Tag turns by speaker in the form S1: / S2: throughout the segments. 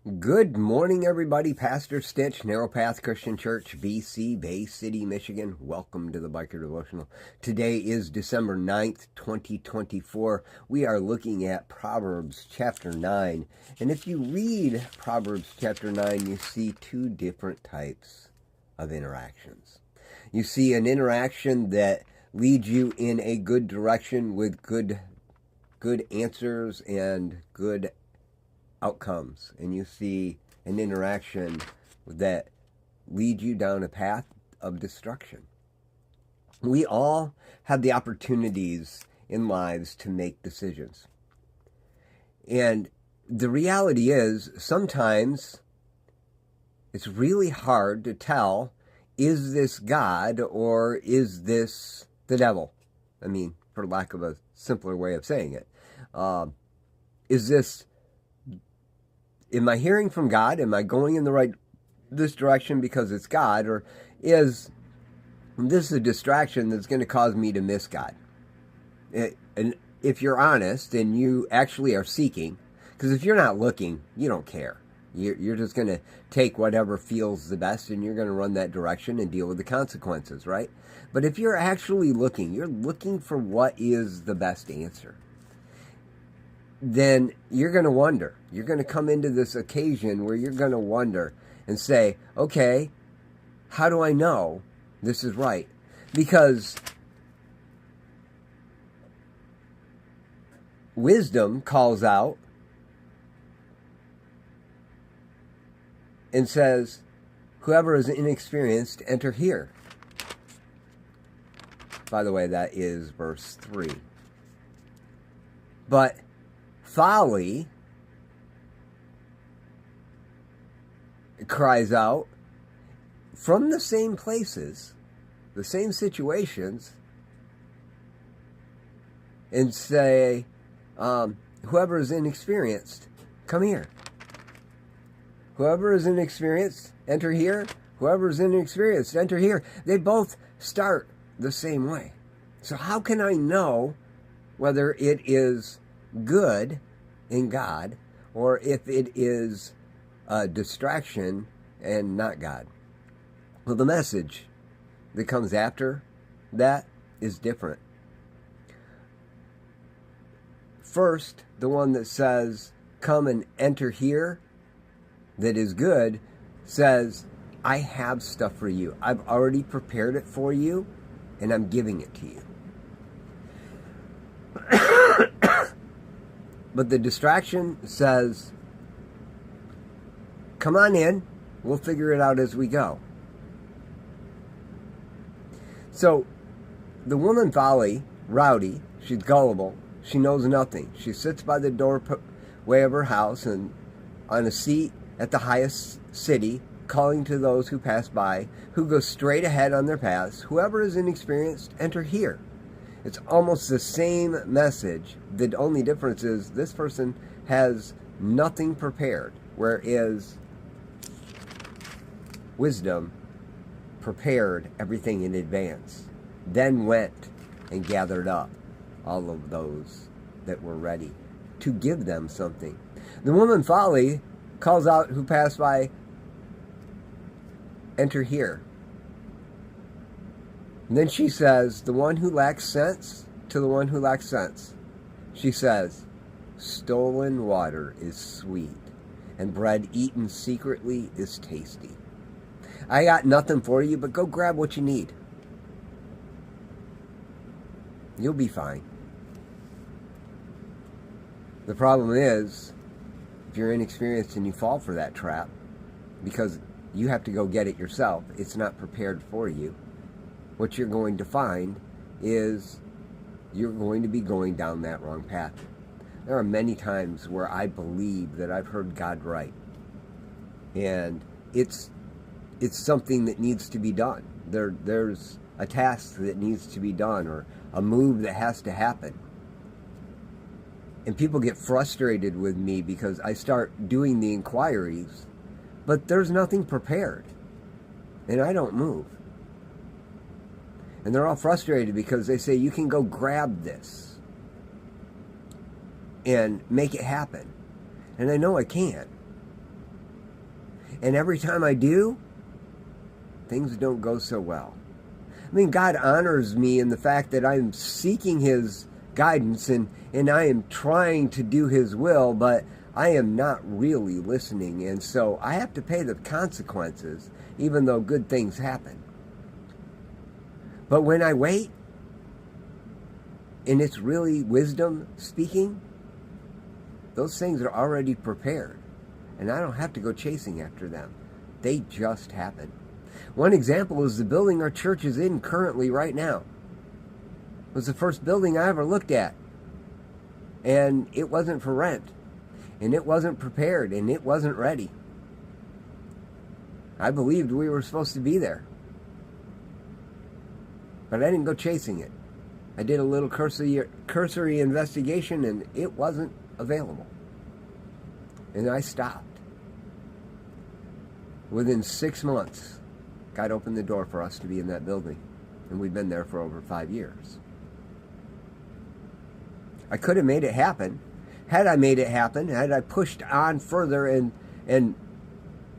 S1: Good morning, everybody. Pastor Stitch, Narrow Path Christian Church, BC, Bay City, Michigan. Welcome to the Biker Devotional. Today is December 9th, 2024. We are looking at Proverbs chapter 9. And if you read Proverbs chapter 9, you see two different types of interactions. You see an interaction that leads you in a good direction with good answers and good outcomes, and you see an interaction that leads you down a path of destruction. We all have the opportunities in lives to make decisions. And the reality is, sometimes it's really hard to tell, is this God or is this the devil? I mean, for lack of a simpler way of saying it. Am I hearing from God? Am I going in this direction because it's God? Or is this a distraction that's going to cause me to miss God? And if you're honest and you actually are seeking, because if you're not looking, you don't care. You're just going to take whatever feels the best and you're going to run that direction and deal with the consequences, right? But if you're actually looking, you're looking for what is the best answer, then you're going to wonder. You're going to come into this occasion where you're going to wonder and say, okay, how do I know this is right? Because wisdom calls out and says, whoever is inexperienced, enter here. By the way, that is verse 3. But folly cries out from the same places, the same situations, and say, whoever is inexperienced, come here. Whoever is inexperienced, enter here. Whoever is inexperienced, enter here. They both start the same way. So how can I know whether it is good in God or if it is a distraction and not God? Well, the message that comes after that is different. First, the one that says, come and enter here, that is good, says, I have stuff for you. I've already prepared it for you, and I'm giving it to you. But the distraction says, come on in, we'll figure it out as we go. So, the woman folly, rowdy, she's gullible, she knows nothing. She sits by the doorway of her house and on a seat at the highest city, calling to those who pass by, who go straight ahead on their paths. Whoever is inexperienced, enter here. It's almost the same message. The only difference is this person has nothing prepared, whereas wisdom prepared everything in advance, then went and gathered up all of those that were ready to give them something. The woman folly calls out who pass by, enter here. And then she says, the one who lacks sense, to the one who lacks sense, she says, stolen water is sweet, and bread eaten secretly is tasty. I got nothing for you, but go grab what you need. You'll be fine. The problem is, if you're inexperienced and you fall for that trap, because you have to go get it yourself, it's not prepared for you, what you're going to find is you're going to be going down that wrong path. There are many times where I believe that I've heard God right, and it's something that needs to be done. There's a task that needs to be done or a move that has to happen. And people get frustrated with me because I start doing the inquiries, but there's nothing prepared, and I don't move. And they're all frustrated because they say, you can go grab this and make it happen. And I know I can't. And every time I do, things don't go so well. I mean, God honors me in the fact that I'm seeking His guidance and I am trying to do His will, but I am not really listening. And so I have to pay the consequences, even though good things happen. But when I wait, and it's really wisdom speaking, those things are already prepared. And I don't have to go chasing after them. They just happen. One example is the building our church is in currently right now. It was the first building I ever looked at. And it wasn't for rent. And it wasn't prepared. And it wasn't ready. I believed we were supposed to be there. But I didn't go chasing it. I did a little cursory investigation and it wasn't available. And I stopped. Within 6 months, God opened the door for us to be in that building. And we've been there for over 5 years. I could have made it happen. Had I made it happen, had I pushed on further and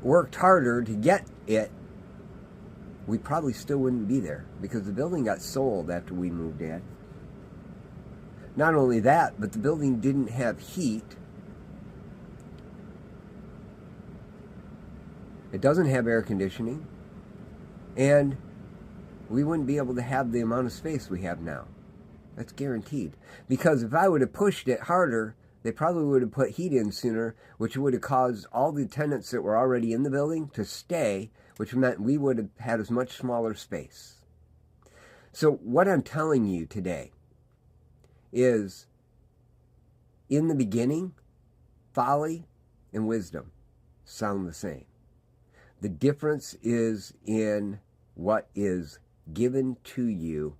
S1: worked harder to get it, we probably still wouldn't be there because the building got sold after we moved in. Not only that, but the building didn't have heat. It doesn't have air conditioning. And we wouldn't be able to have the amount of space we have now. That's guaranteed. Because if I would have pushed it harder, they probably would have put heat in sooner, which would have caused all the tenants that were already in the building to stay, which meant we would have had a much smaller space. So what I'm telling you today is, in the beginning, folly and wisdom sound the same. The difference is in what is given to you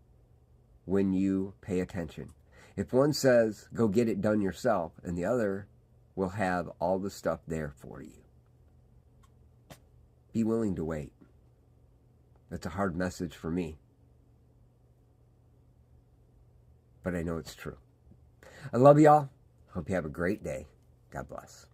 S1: when you pay attention. If one says, go get it done yourself, and the other will have all the stuff there for you. Be willing to wait. That's a hard message for me. But I know it's true. I love y'all. Hope you have a great day. God bless.